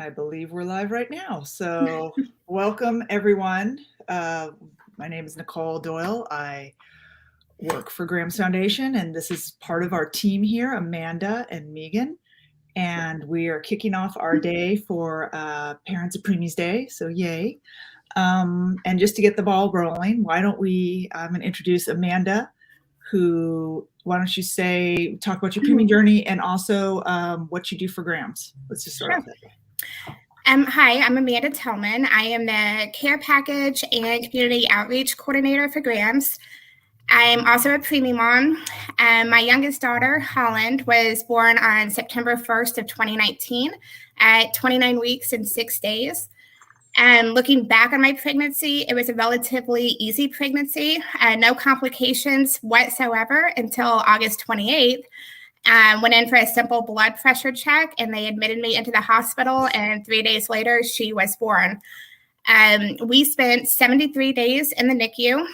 I believe we're live right now. So welcome everyone. My name is Nicole Doyle. I work for Graham's Foundation, and this is part of our team here, Amanda and Meegan. And we are kicking off our day for Parents of Preemies Day, so yay. And just to get the ball rolling, why don't I'm going to introduce Amanda, why don't you talk about your preemie journey and also what you do for Graham's. Let's just start off that way. Hi, I'm Amanda Tellmann. I am the Care Package and Community Outreach Coordinator for Graham's. I'm also a preemie mom. My youngest daughter, Holland, was born on September 1st of 2019 at 29 weeks and 6 days. Looking back on my pregnancy, it was a relatively easy pregnancy, no complications whatsoever until August 28th. Went in for a simple blood pressure check, and they admitted me into the hospital, and 3 days later, she was born. We spent 73 days in the NICU,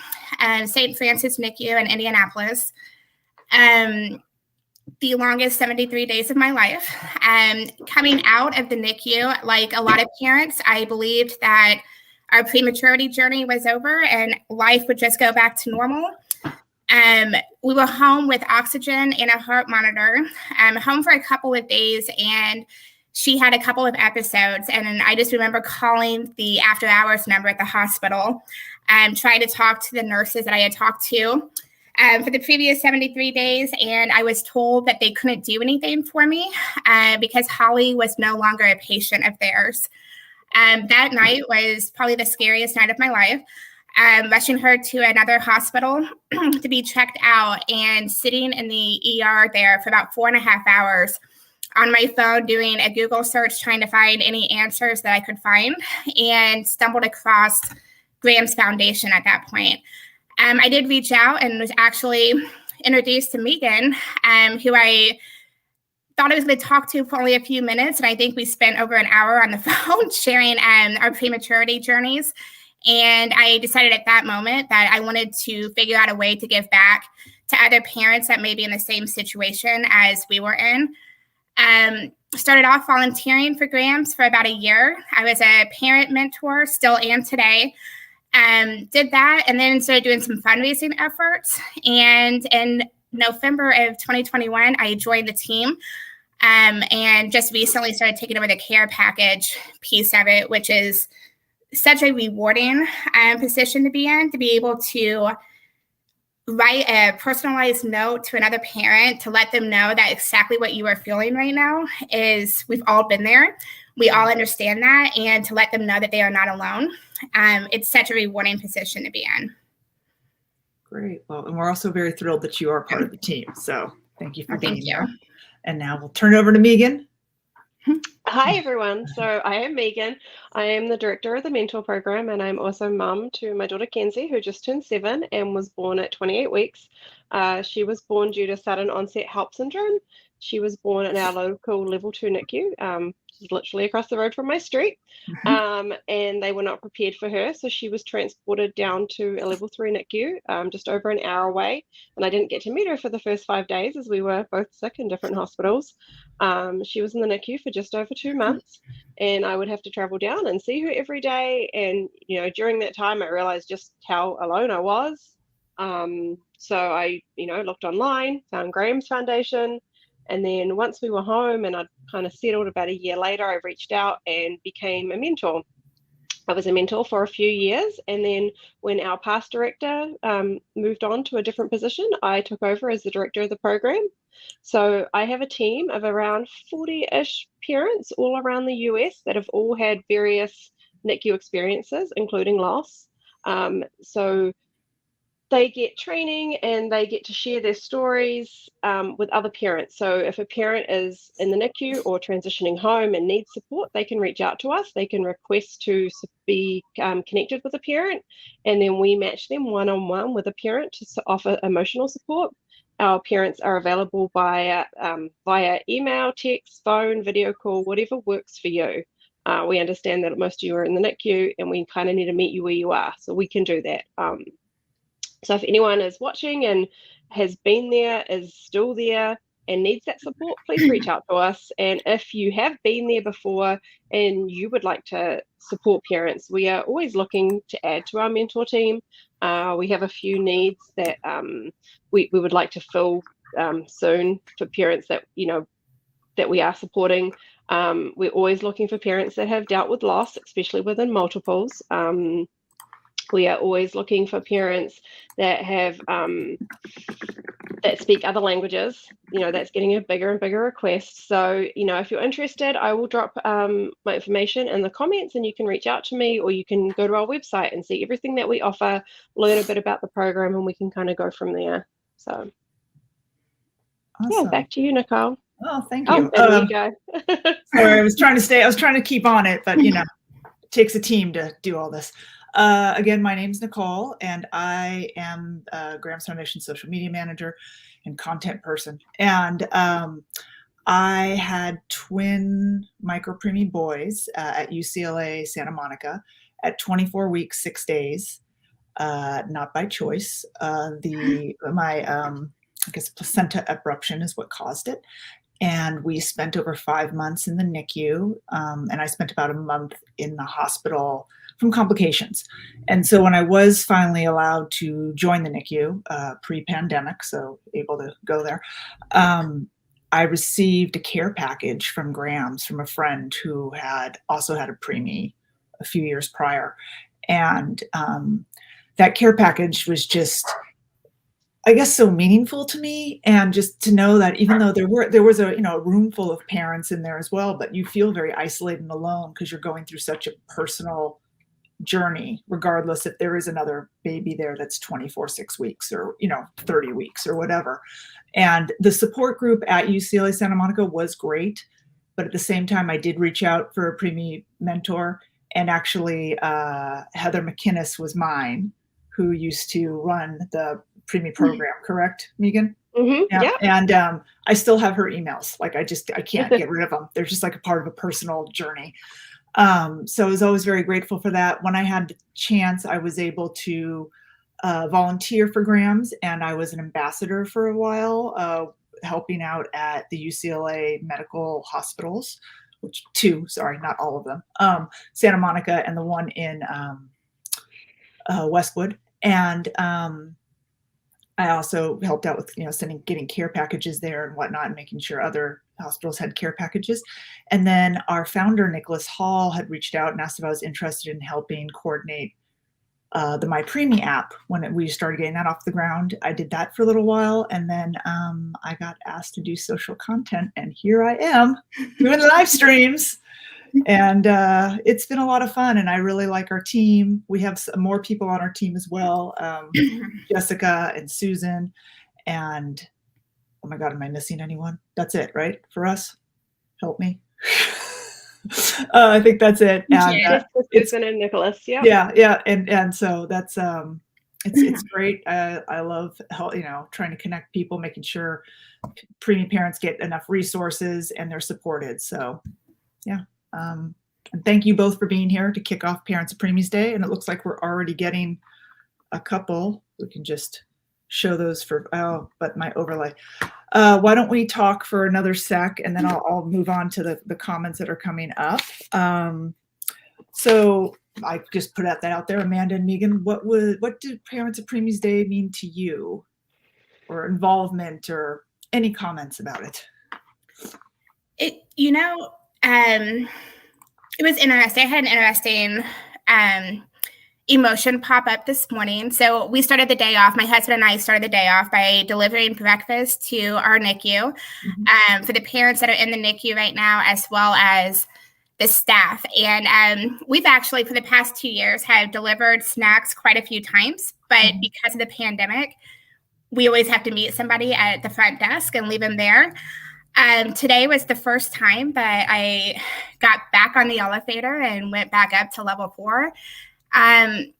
St. Francis NICU in Indianapolis. The longest 73 days of my life. Coming out of the NICU, like a lot of parents, I believed that our prematurity journey was over and life would just go back to normal. We were home with oxygen and a heart monitor, home for a couple of days, and she had a couple of episodes. And I just remember calling the after hours number at the hospital, trying to talk to the nurses that I had talked to for the previous 73 days. And I was told that they couldn't do anything for me because Holly was no longer a patient of theirs. That night was probably the scariest night of my life. Rushing her to another hospital to be checked out and sitting in the ER there for about 4.5 hours on my phone doing a Google search trying to find any answers that I could find, and stumbled across Graham's Foundation at that point. I did reach out and was actually introduced to Meegan, who I thought I was going to talk to for only a few minutes, and I think we spent over an hour on the phone sharing our prematurity journeys. And I decided at that moment that I wanted to figure out a way to give back to other parents that may be in the same situation as we were in. Started off volunteering for Graham's for about a year. I was a parent mentor, still am today. Did that and then started doing some fundraising efforts. And in November of 2021, I joined the team and just recently started taking over the care package piece of it, which is such a rewarding position to be in, to be able to write a personalized note to another parent to let them know that exactly what you are feeling right now is we've all been there. We all understand that, and to let them know that they are not alone. It's such a rewarding position to be in. Great. Well, and we're also very thrilled that you are part of the team. So thank you for being here. And now we'll turn it over to Meegan. Hi, everyone. So I am Meegan. I am the director of the Mentor program, and I'm also mum to my daughter Kenzie, who just turned 7 and was born at 28 weeks. She was born due to sudden onset HELLP syndrome. She was born in our local level 2 NICU, literally across the road from my street, and they were not prepared for her. So she was transported down to a level 3 NICU, just over an hour away. And I didn't get to meet her for the first 5 days as we were both sick in different hospitals. She was in the NICU for just over 2 months, and I would have to travel down and see her every day. And, during that time, I realized just how alone I was. So I, looked online, found Graham's Foundation. And then once we were home and I'd kind of settled about a year later, I reached out and became a mentor. I was a mentor for a few years. And then when our past director moved on to a different position, I took over as the director of the program. So I have a team of around 40-ish parents all around the US that have all had various NICU experiences, including loss. So they get training and they get to share their stories with other parents. So if a parent is in the NICU or transitioning home and needs support, they can reach out to us. They can request to be connected with a parent, and then we match them one-on-one with a parent to offer emotional support. Our parents are available via email, text, phone, video call, whatever works for you. We understand that most of you are in the NICU and we kind of need to meet you where you are, so we can do that. So if anyone is watching and has been there, is still there, and needs that support, please reach out to us. And if you have been there before and you would like to support parents, we are always looking to add to our mentor team. We have a few needs that we would like to fill soon for parents that, that we are supporting. We're always looking for parents that have dealt with loss, especially within multiples. We are always looking for parents that have that speak other languages. That's getting a bigger and bigger request. So, if you're interested, I will drop my information in the comments, and you can reach out to me, or you can go to our website and see everything that we offer, learn a bit about the program, and we can kind of go from there. So, awesome. Yeah, back to you, Nicole. Oh, thank you. There you go. Sorry, I was trying to keep on it, but it takes a team to do all this. Again, my name's Nicole, and I am Graham's Foundation social media manager and content person. And I had twin micro-preemie boys at UCLA Santa Monica at 24 weeks, 6 days, not by choice. I guess placenta abruption is what caused it. And we spent over 5 months in the NICU, and I spent about a month in the hospital from complications. And so when I was finally allowed to join the NICU, pre-pandemic, so able to go there, I received a care package from Graham's from a friend who had also had a preemie a few years prior. And that care package was just, I guess, so meaningful to me. And just to know that even though there was a room full of parents in there as well, but you feel very isolated and alone because you're going through such a personal journey, regardless if there is another baby there that's 24 6 weeks or 30 weeks or whatever. And the support group at UCLA Santa Monica was great, but at the same time I did reach out for a preemie mentor, and actually Heather McInnes was mine, who used to run the preemie program, correct, Meegan? Mm-hmm. Yeah. And I still have her emails. Like I can't get rid of them. They're just like a part of a personal journey. So I was always very grateful for that. When I had the chance, I was able to volunteer for Graham's, and I was an ambassador for a while, helping out at the UCLA medical hospitals, sorry, not all of them, Santa Monica and the one in Westwood. And I also helped out with, getting care packages there and whatnot, and making sure other hospitals had care packages. And then our founder, Nicholas Hall, had reached out and asked if I was interested in helping coordinate the My Preemie app when we started getting that off the ground. I did that for a little while, and then I got asked to do social content, and here I am doing live streams. And it's been a lot of fun, and I really like our team. We have more people on our team as well, Jessica and Susan, and oh my God, am I missing anyone? That's it, right, for us? Help me. I think that's it. And it's Susan and Nicholas. Yeah. And so that's it's great. I love trying to connect people, making sure preemie parents get enough resources and they're supported. So yeah. And thank you both for being here to kick off Parents of Preemies Day. And it looks like we're already getting a couple. We can just show those but my overlay. Why don't we talk for another sec, and then I'll move on to the comments that are coming up. So I just put that out there, Amanda and Meegan. What did Parents of Preemies Day mean to you, or involvement, or any comments about it? It was interesting. I had an interesting emotion pop up this morning. So we started the day off. My husband and I started the day off by delivering breakfast to our NICU for the parents that are in the NICU right now, as well as the staff. And we've actually, for the past 2 years, have delivered snacks quite a few times. But because of the pandemic, we always have to meet somebody at the front desk and leave them there. Today was the first time that I got back on the elevator and went back up to level 4. And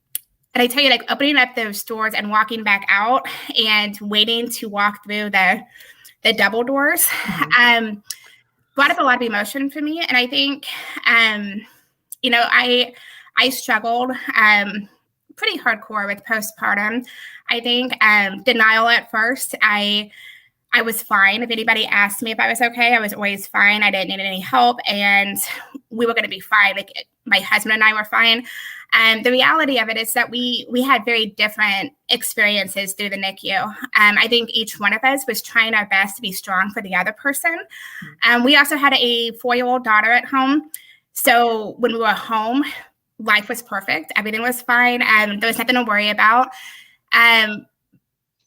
I tell you, like, opening up those doors and walking back out and waiting to walk through the double doors brought up a lot of emotion for me. And I think, I struggled pretty hardcore with postpartum. I think denial at first. I I was fine. If anybody asked me if I was okay, I was always fine. I didn't need any help, and we were going to be fine. Like my husband and I were fine. And the reality of it is that we had very different experiences through the NICU. I think each one of us was trying our best to be strong for the other person. We also had a 4-year-old daughter at home. So when we were home, life was perfect. Everything was fine. There was nothing to worry about.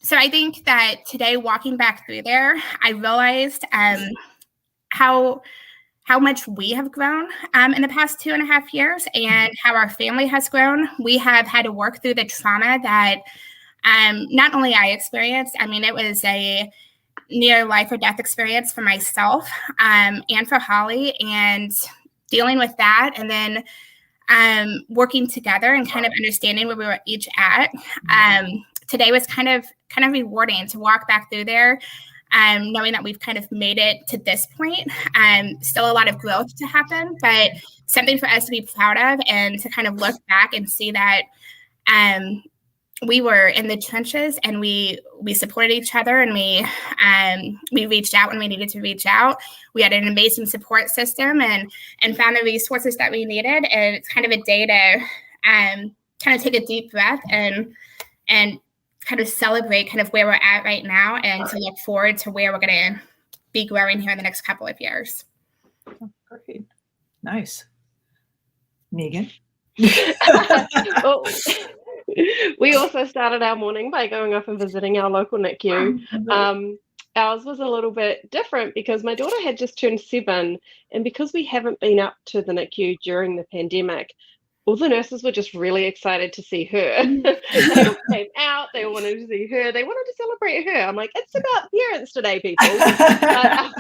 So I think that today, walking back through there, I realized how much we have grown in the past 2.5 years and how our family has grown. We have had to work through the trauma that not only I experienced. I mean, it was a near life or death experience for myself and for Holly, and dealing with that, and then working together and kind of understanding where we were each at. Today was kind of rewarding to walk back through there, knowing that we've kind of made it to this point. Still a lot of growth to happen, but something for us to be proud of, and to kind of look back and see that we were in the trenches, and we supported each other, and we reached out when we needed to reach out. We had an amazing support system and found the resources that we needed. And it's kind of a day to kind of take a deep breath and kind of celebrate kind of where we're at right now, and to look forward to where we're going to be growing here in the next couple of years. Great. Nice. Meegan? Well, we also started our morning by going off and visiting our local NICU. Ours was a little bit different because my daughter had just turned 7, and because we haven't been up to the NICU during the pandemic, all the nurses were just really excited to see her. They all came out, they wanted to see her, they wanted to celebrate her. I'm like, it's about parents today, people. But,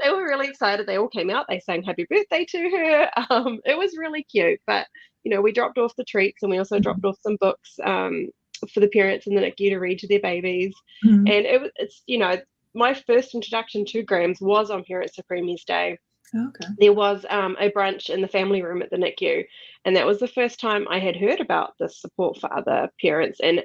they were really excited. They all came out, they sang happy birthday to her. It was really cute. But we dropped off the treats, and we also dropped off some books for the parents in the NICU to read to their babies. And it's my first introduction to Grams was on Parents to Preemies Day. Okay. There was a brunch in the family room at the NICU, and that was the first time I had heard about the support for other parents and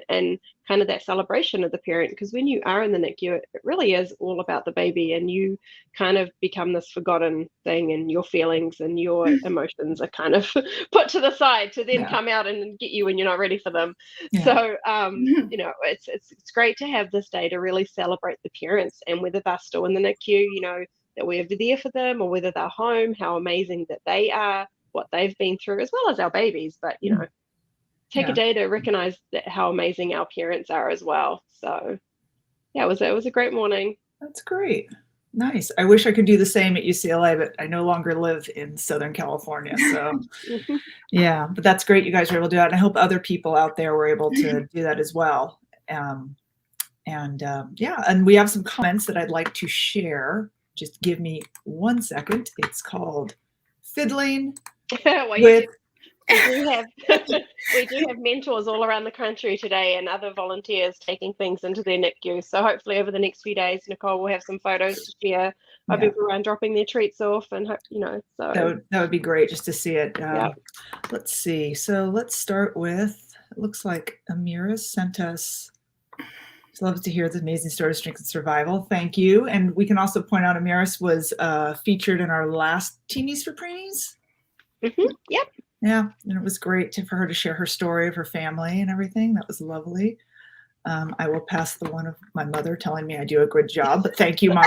kind of that celebration of the parent. Because when you are in the NICU, it really is all about the baby, and you kind of become this forgotten thing, and your feelings and your emotions are kind of put to the side to then come out and get you when you're not ready for them. So it's great to have this day to really celebrate the parents, and whether they're still in the NICU, that we're there for them, or whether they're home, how amazing that they are, what they've been through, as well as our babies. But take a day to recognize how amazing our parents are as well. So it was a great morning. That's great. Nice. I wish I could do the same at UCLA, but I no longer live in Southern California. So but that's great. You guys were able to do that. And I hope other people out there were able to do that as well. And we have some comments that I'd like to share. Just give me 1 second. It's called Fiddling with... We do have mentors all around the country today, and other volunteers taking things into their NICU. So hopefully over the next few days, Nicole will have some photos to share of everyone dropping their treats off, and so that would be great just to see it. Let's see. So let's start with, it looks like Amira sent us. Love to hear the amazing story of strength and survival. Thank you. And we can also point out Amiris was featured in our last Teenies for Preemies. Yep. Yeah, and it was great for her to share her story of her family and everything. That was lovely. I will pass the one of my mother telling me I do a good job, but thank you, Mom.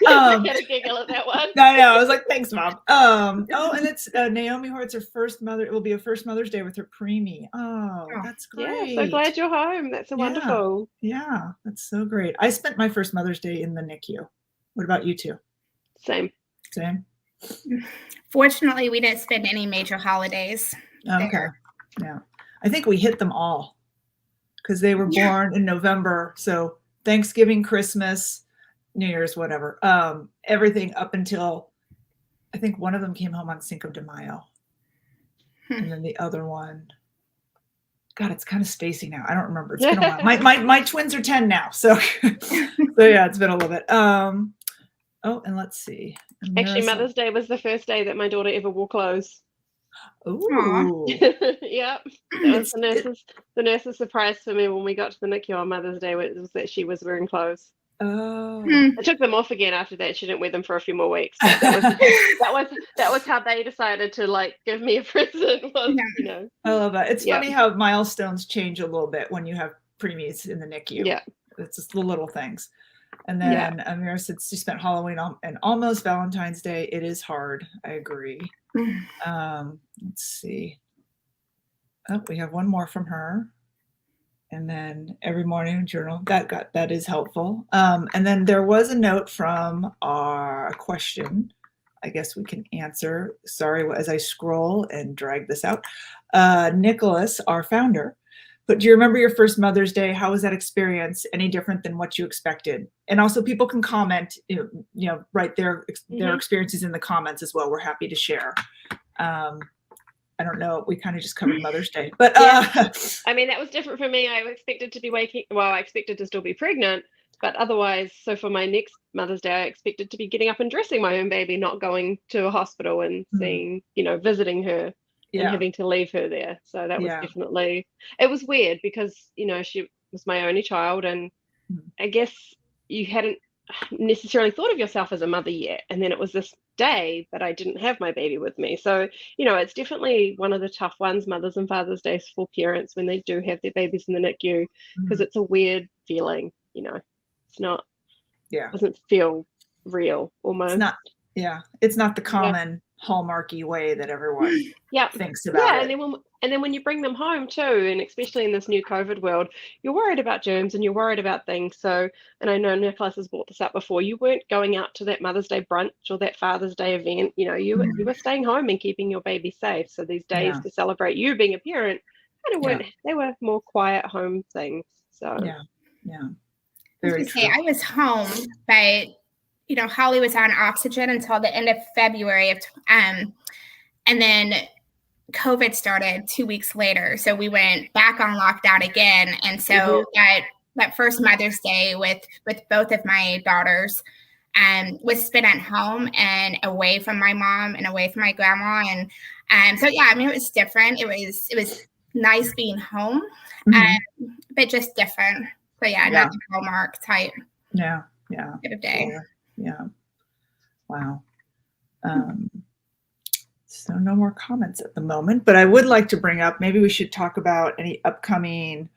I had a giggle at that one. I know. I was like, thanks, Mom. And it's Naomi Hort's her first mother. It will be a first Mother's Day with her preemie. Oh, that's great. Yeah, so glad you're home. That's wonderful. Yeah, that's so great. I spent my first Mother's Day in the NICU. What about you two? Same. Fortunately, we didn't spend any major holidays. Okay. Yeah. I think we hit them all, because they were born in November. So Thanksgiving, Christmas, New Year's, whatever. Everything up until, I think one of them came home on Cinco de Mayo. And then the other one, God, it's kind of spacey now. I don't remember. It's been a while. My twins are 10 now. So it's been a little bit. And let's see. Actually, Mother's Day was the first day that my daughter ever wore clothes. Ooh. Yep. That was the nurse's surprise for me when we got to the NICU on Mother's Day was that she was wearing clothes. Oh. I took them off again after that. She didn't wear them for a few more weeks. But that was how they decided to like give me a present. Was, you know. I love that. It's funny how milestones change a little bit when you have preemies in the NICU. Yeah. It's just the little things. And then Amira said she spent Halloween and almost Valentine's Day. It is hard. I agree. Let's see. Oh, we have one more from her. And then every morning journal that is helpful. And then there was a note from our question. I guess we can answer. Sorry, as I scroll and drag this out. Nicholas, our founder, but do you remember your first Mother's Day? How was that experience? Any different than what you expected? And also people can comment, write their experiences in the comments as well. We're happy to share. I don't know. We kind of just covered Mother's Day, but I mean, that was different for me. I expected to be I expected to still be pregnant, but otherwise, so for my next Mother's Day, I expected to be getting up and dressing my own baby, not going to a hospital and seeing, visiting her and having to leave her there. So that was definitely, it was weird because, she was my only child, and I guess you hadn't necessarily thought of yourself as a mother yet. And then it was this day that I didn't have my baby with me. So, it's definitely one of the tough ones, Mother's and Father's Days for parents when they do have their babies in the NICU, because it's a weird feeling, it's not, doesn't feel real almost. It's not the common hallmarky way that everyone thinks about it. And then when you bring them home too, and especially in this new COVID world, you're worried about germs and you're worried about things. So, and I know Nicholas has brought this up before, you weren't going out to that Mother's Day brunch or that Father's Day event. You were staying home and keeping your baby safe. So these days to celebrate you being a parent kind of weren't, they were more quiet home things. So Very true. I was home, but Holly was on oxygen until the end of February and then COVID started 2 weeks later. So we went back on lockdown again. And so that first Mother's Day with both of my daughters was spent at home and away from my mom and away from my grandma. And so, it was different. It was nice being home, but just different. So not the hallmark type. Of day. Yeah. Wow. So no more comments at the moment, but I would like to bring up, maybe we should talk about any upcoming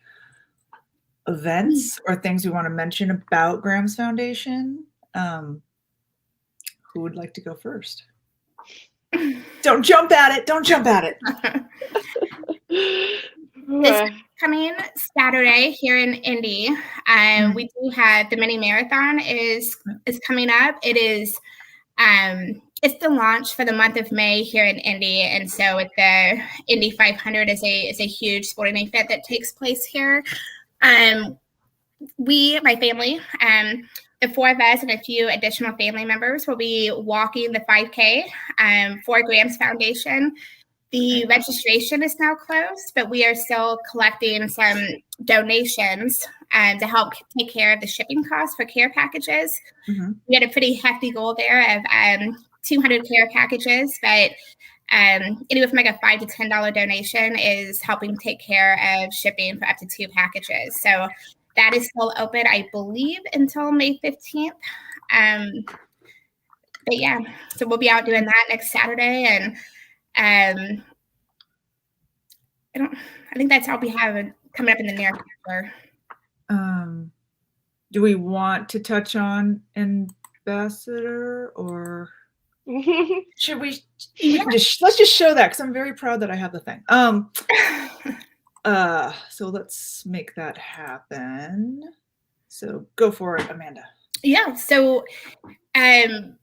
events or things we want to mention about Graham's Foundation. Who would like to go first? Don't jump at it. This coming Saturday here in Indy, we do have the mini marathon is coming up. It is it's the launch for the month of May here in Indy, and so with the Indy 500 is a huge sporting event that takes place here. My family, the four of us and a few additional family members will be walking the 5K for Graham's Foundation. The registration is now closed, but we are still collecting some donations to help take care of the shipping costs for care packages. We had a pretty hefty goal there of 200 care packages, but anywhere from like a $5 to $10 donation is helping take care of shipping for up to 2 packages. So that is still open, I believe, until May 15th. But so we'll be out doing that next Saturday, and I think that's all we have coming up in the near future. Do we want to touch on Ambassador, or should we? Let's just show that, because I'm very proud that I have the thing. So let's make that happen. So go for it, Amanda. Yeah. So, kind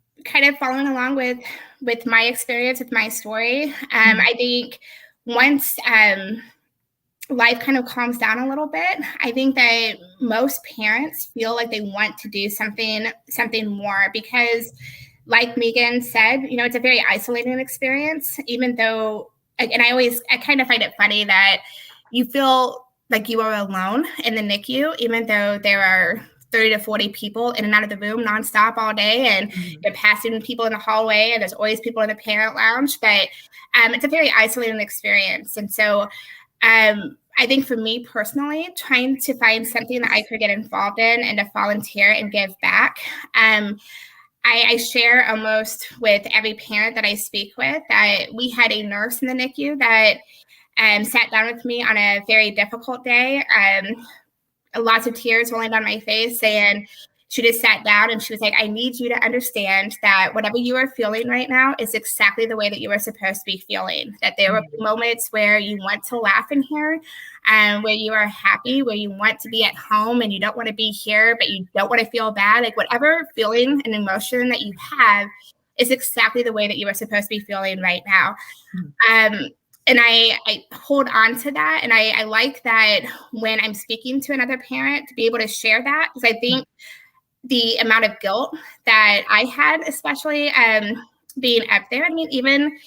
of following along with my experience, with my story, I think once life kind of calms down a little bit, I think that most parents feel like they want to do something more, because like Meegan said, it's a very isolating experience, even though, and I kind of find it funny that you feel like you are alone in the NICU, even though there are 30 to 40 people in and out of the room nonstop all day, and you're passing people in the hallway, and there's always people in the parent lounge, but it's a very isolating experience. And so I think for me personally, trying to find something that I could get involved in and to volunteer and give back. I share almost with every parent that I speak with that we had a nurse in the NICU that sat down with me on a very difficult day. Lots of tears rolling down my face, saying, she just sat down and she was like, I need you to understand that whatever you are feeling right now is exactly the way that you are supposed to be feeling. That there will be moments where you want to laugh in here, where you are happy, where you want to be at home and you don't want to be here, but you don't want to feel bad. Like whatever feeling and emotion that you have is exactly the way that you are supposed to be feeling right now. And I hold on to that. And I like that when I'm speaking to another parent to be able to share that, because I think the amount of guilt that I had, especially being up there. I mean, even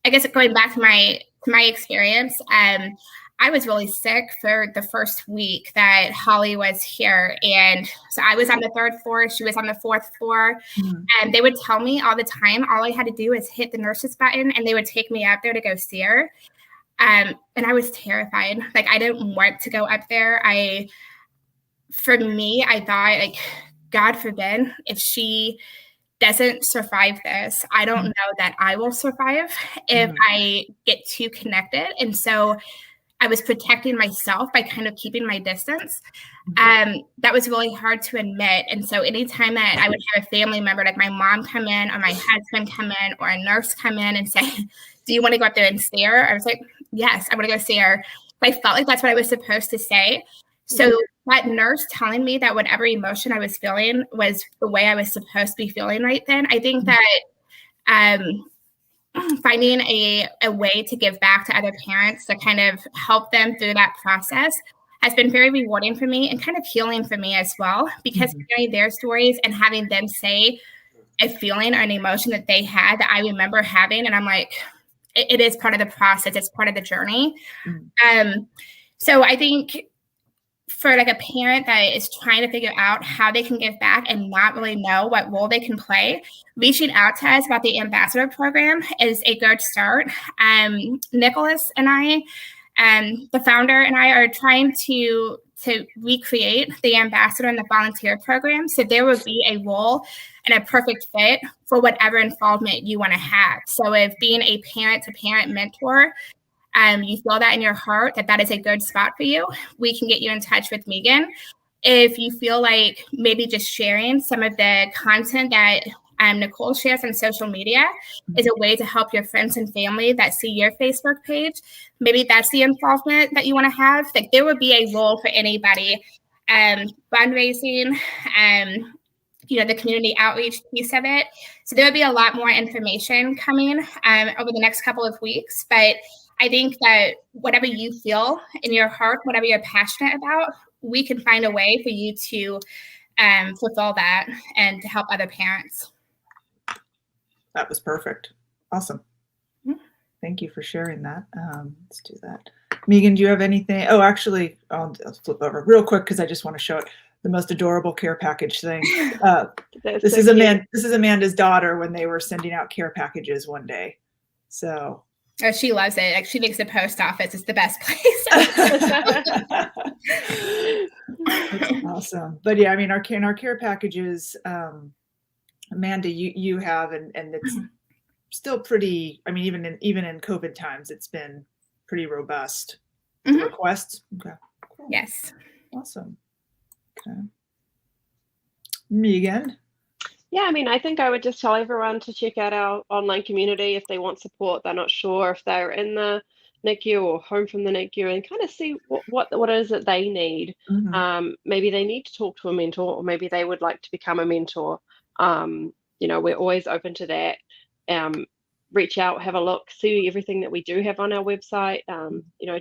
I guess going back to my experience, I was really sick for the first week that Holly was here. And so I was on the 3rd floor, she was on the 4th floor. And they would tell me all the time, all I had to do is hit the nurse's button and they would take me up there to go see her. And I was terrified. Like, I didn't want to go up there. For me, I thought, like, God forbid, if she doesn't survive this, I don't know that I will survive if I get too connected. And so I was protecting myself by kind of keeping my distance. That was really hard to admit. And so anytime that I would have a family member, like my mom come in or my husband come in or a nurse come in and say, do you want to go up there and see her? I was like, yes, I want to go see her. But I felt like that's what I was supposed to say. So that nurse telling me that whatever emotion I was feeling was the way I was supposed to be feeling right then, I think that finding a way to give back to other parents to kind of help them through that process has been very rewarding for me and kind of healing for me as well, because hearing their stories and having them say a feeling or an emotion that they had that I remember having. And I'm like, it is part of the process. It's part of the journey. So I think for like a parent that is trying to figure out how they can give back and not really know what role they can play, reaching out to us about the ambassador program is a good start. Nicholas and I, the founder and I, are trying to recreate the ambassador and the volunteer program. So there would be a role and a perfect fit for whatever involvement you want to have. So if being a parent-to-parent mentor, you feel that in your heart that is a good spot for you, we can get you in touch with Meegan. If you feel like maybe just sharing some of the content that Nicole shares on social media is a way to help your friends and family that see your Facebook page, maybe that's the involvement that you want to have, like there would be a role for anybody. Fundraising, the community outreach piece of it. So there would be a lot more information coming over the next couple of weeks, but I think that whatever you feel in your heart, whatever you're passionate about, we can find a way for you to fulfill that and to help other parents. That was perfect. Awesome. Thank you for sharing that. Let's do that. Meegan, do you have anything? Oh, actually, I'll flip over real quick because I just want to show it. The most adorable care package thing. This is Amanda's daughter when they were sending out care packages one day. So. Oh, she loves it. Like, she thinks the post office is the best place. That's awesome. But yeah, I mean, our care packages, Amanda, you have, and it's still pretty. I mean, even in COVID times, it's been pretty robust. Requests. Okay. Cool. Yes. Awesome. Okay. Meegan. Yeah, I mean, I think I would just tell everyone to check out our online community if they want support. They're not sure if they're in the NICU or home from the NICU, and kind of see what it is that they need. Maybe they need to talk to a mentor, or maybe they would like to become a mentor. We're always open to that. Reach out, have a look, see everything that we do have on our website.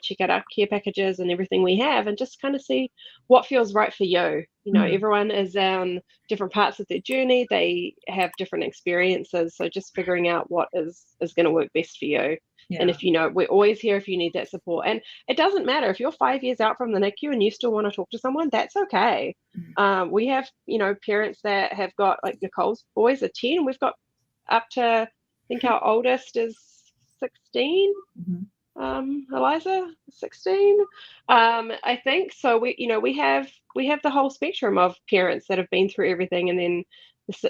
Check out our care packages and everything we have, and just kind of see what feels right for you. Everyone is on different parts of their journey. They have different experiences. So just figuring out what is going to work best for you. Yeah. And if we're always here if you need that support. And it doesn't matter if you're 5 years out from the NICU and you still want to talk to someone, that's okay. We have, parents that have got, like Nicole's boys are 10. We've got up to, I think our oldest is 16. Eliza, 16. I think so. We have the whole spectrum of parents that have been through everything and then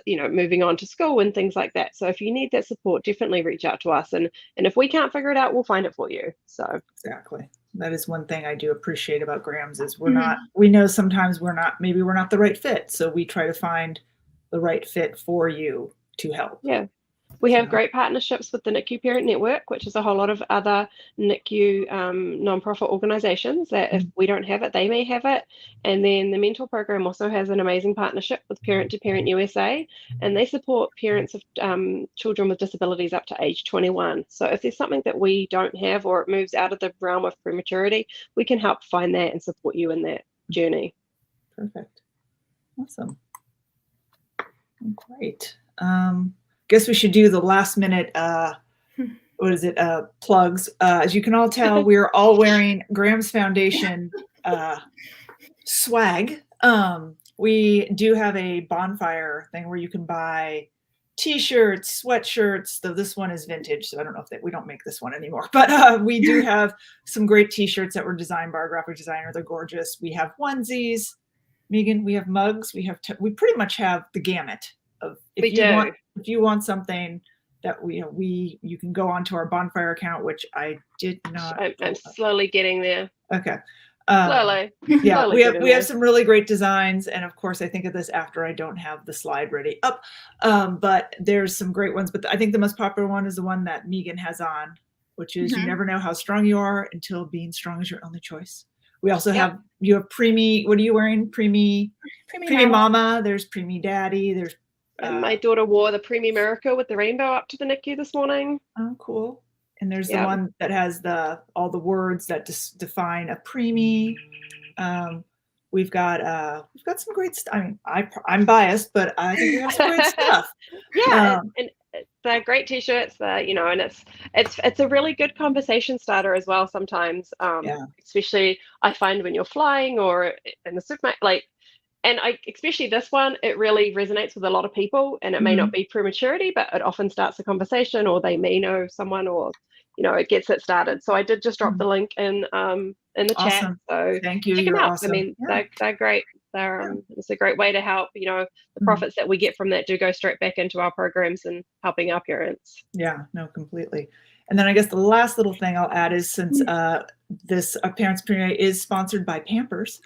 moving on to school and things like that. So if you need that support, definitely reach out to us, and if we can't figure it out, we'll find it for you. So exactly. That is one thing I do appreciate about Grams is we know sometimes maybe we're not the right fit. So we try to find the right fit for you to help. Yeah. We have great partnerships with the NICU Parent Network, which is a whole lot of other NICU nonprofit organizations that if we don't have it, they may have it. And then the mentor program also has an amazing partnership with Parent to Parent USA, and they support parents of children with disabilities up to age 21. So if there's something that we don't have or it moves out of the realm of prematurity, we can help find that and support you in that journey. Perfect. Awesome. Great. Guess we should do the last minute plugs. As you can all tell, we're all wearing Grams Foundation swag. We do have a bonfire thing where you can buy t-shirts, sweatshirts, though this one is vintage, so I don't know if we don't make this one anymore, but we do have some great t-shirts that were designed by our graphic designer. They're gorgeous. We have onesies, Meegan, we have mugs, we pretty much have the gamut of if you want something that you can go onto our bonfire account, which I did not. I'm slowly getting there. Okay. Slowly. Yeah, we have some really great designs, and of course I think of this after I don't have the slide ready up, but there's some great ones. But I think the most popular one is the one that Meegan has on, which is you never know how strong you are until being strong is your only choice. We also have Preemie. What are you wearing? Preemie Mama. There's Preemie Daddy. There's and my daughter wore the Preemie America with the rainbow up to the NICU this morning. Oh, cool. And there's the one that has all the words that define a preemie. We've got some great stuff. I mean, I'm biased, but I think we have some great stuff. Yeah, and they're great t-shirts. And it's a really good conversation starter as well. Sometimes, especially I find when you're flying or in the supermarket, and especially this one, it really resonates with a lot of people, and it may not be prematurity, but it often starts a conversation, or they may know someone, or it gets it started. So I did just drop the link in the chat. So thank you. Check them out. Awesome. I mean, they're great. It's a great way to help. The profits that we get from that do go straight back into our programs and helping our parents. Yeah, no, completely. And then I guess the last little thing I'll add is since this Parents Preemie is sponsored by Pampers.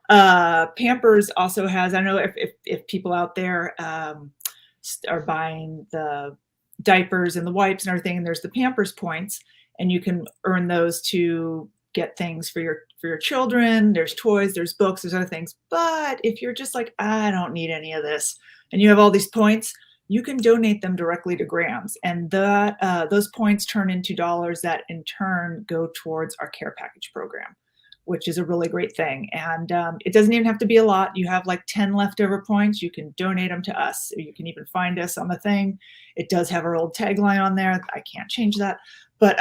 Pampers also has, I don't know if people out there are buying the diapers and the wipes and everything, and there's the Pampers points, and you can earn those to get things for your children. There's toys, there's books, there's other things. But if you're just like, I don't need any of this, and you have all these points, you can donate them directly to Grams, and those points turn into dollars that in turn go towards our care package program, which is a really great thing. And it doesn't even have to be a lot. You have like 10 leftover points, you can donate them to us. You can even find us on the thing. It does have our old tagline on there. I can't change that, but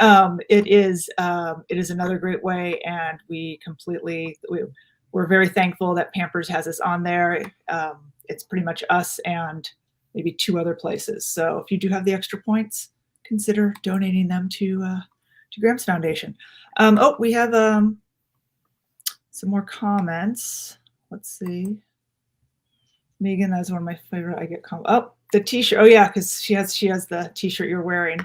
it is another great way. And we're very thankful that Pampers has us on there. It's pretty much us and maybe 2 other places. So if you do have the extra points, consider donating them to Grams Foundation. We have some more comments. Let's see. Meegan, that's one of my favorite. I get the t-shirt. Oh yeah, because she has the t-shirt you're wearing.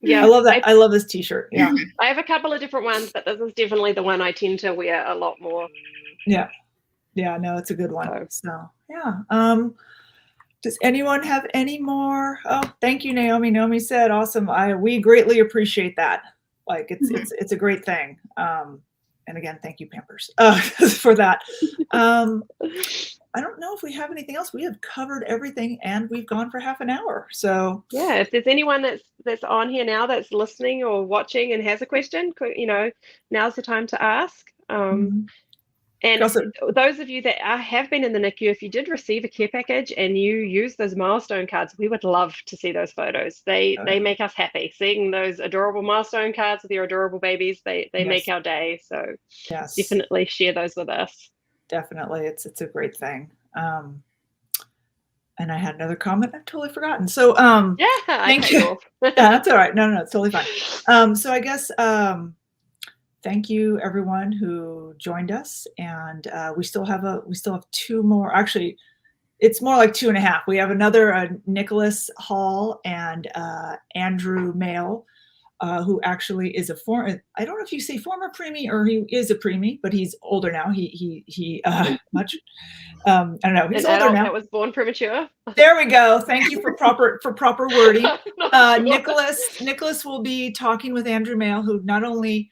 Yeah, I love that. I love this t-shirt. Yeah. I have a couple of different ones, but this is definitely the one I tend to wear a lot more. Yeah. Yeah, no, it's a good one. So yeah. Does anyone have any more? Oh, thank you, Naomi. Naomi said, awesome. We greatly appreciate that. Like it's a great thing. And again, thank you, Pampers, for that. I don't know if we have anything else. We have covered everything, and we've gone for half an hour. So yeah, if there's anyone that's on here now that's listening or watching and has a question, now's the time to ask. And also, those of you that have been in the NICU, if you did receive a care package and you use those milestone cards, we would love to see those photos. They make us happy. Seeing those adorable milestone cards with your adorable babies, they make our day. So definitely share those with us. Definitely. It's a great thing. And I had another comment I've totally forgotten. So thank you. Yeah, that's all right. No, it's totally fine. So I guess thank you everyone who joined us. And we still have 2 more. Actually, it's more like 2.5. We have another Nicholas Hall and Andrew Mail, who actually is a former, I don't know if you say former preemie or he is a preemie, but he's older now. He much, I don't know. He's An older adult now. that was born premature. There we go. Thank you for proper wording. Sure. Nicholas will be talking with Andrew Mail, who not only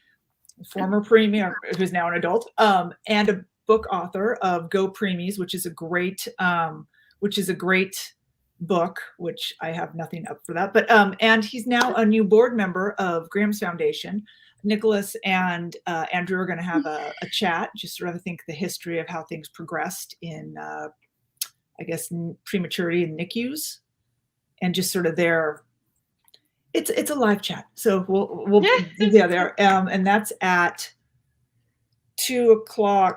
former preemie, who's now an adult, and a book author of Go Preemies, which is a great book, which I have nothing up for that, but and he's now a new board member of Graham's Foundation. Nicholas and Andrew are going to have a chat, just sort of think the history of how things progressed in I guess prematurity and NICUs, and just sort of their, it's a live chat, so we'll yeah there, and that's at 2:00.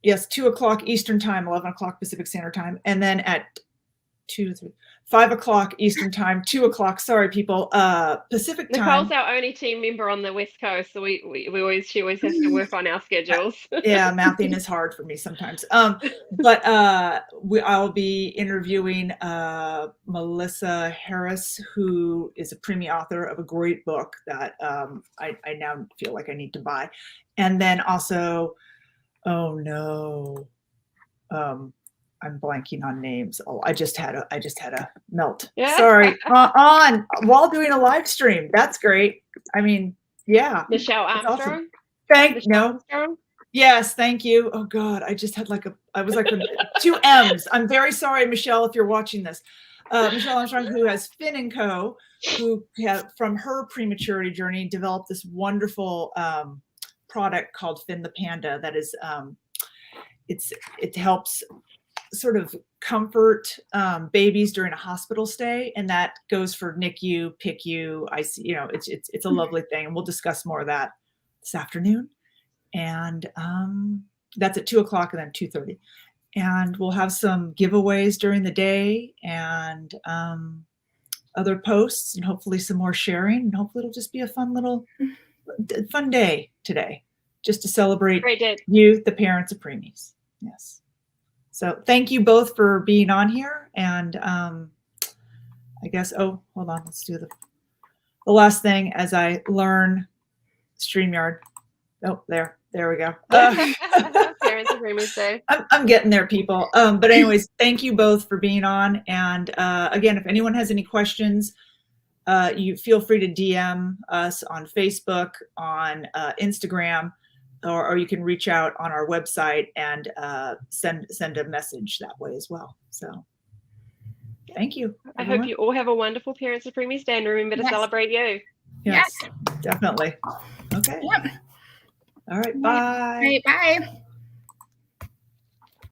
Yes, 2:00 Eastern time, 11:00 Pacific Standard Time, and then at 5:00 Eastern Time, 2:00. Sorry, people. Pacific time. Nicole's our only team member on the West Coast, so she always has to work on our schedules. Yeah, mathing is hard for me sometimes. But I'll be interviewing Melissa Harris, who is a preemie author of a great book that I now feel like I need to buy, and then also, oh no. I'm blanking on names. Oh, I just had a melt. Yeah. Sorry. While doing a live stream. That's great. I mean, yeah. Michelle Armstrong. Awesome. Armstrong? Yes, thank you. Oh God, I just had I was like 2 M's. I'm very sorry, Michelle, if you're watching this. Michelle Armstrong, who has Finn & Co., who have, from her prematurity journey, developed this wonderful product called Finn the Panda that is, it helps sort of comfort babies during a hospital stay, and that goes for NICU, PICU, ICU. It's a lovely thing, and we'll discuss more of that this afternoon. And that's at 2:00 and then 2:30. And we'll have some giveaways during the day and other posts, and hopefully some more sharing. And hopefully it'll just be a fun day today, just to celebrate you, the parents of preemies. Yes. So thank you both for being on here. And I guess, hold on, let's do the last thing as I learn StreamYard. Oh, there we go. Parents of Preemies Day. I'm getting there, people. But anyways, thank you both for being on. And again, if anyone has any questions, you feel free to DM us on Facebook, on Instagram, or you can reach out on our website and send a message that way as well. So thank you, everyone. I hope you all have a wonderful Parents of Preemies Day, and remember to celebrate you. Yes, definitely. Okay. Yep. All right. Bye. All right, bye.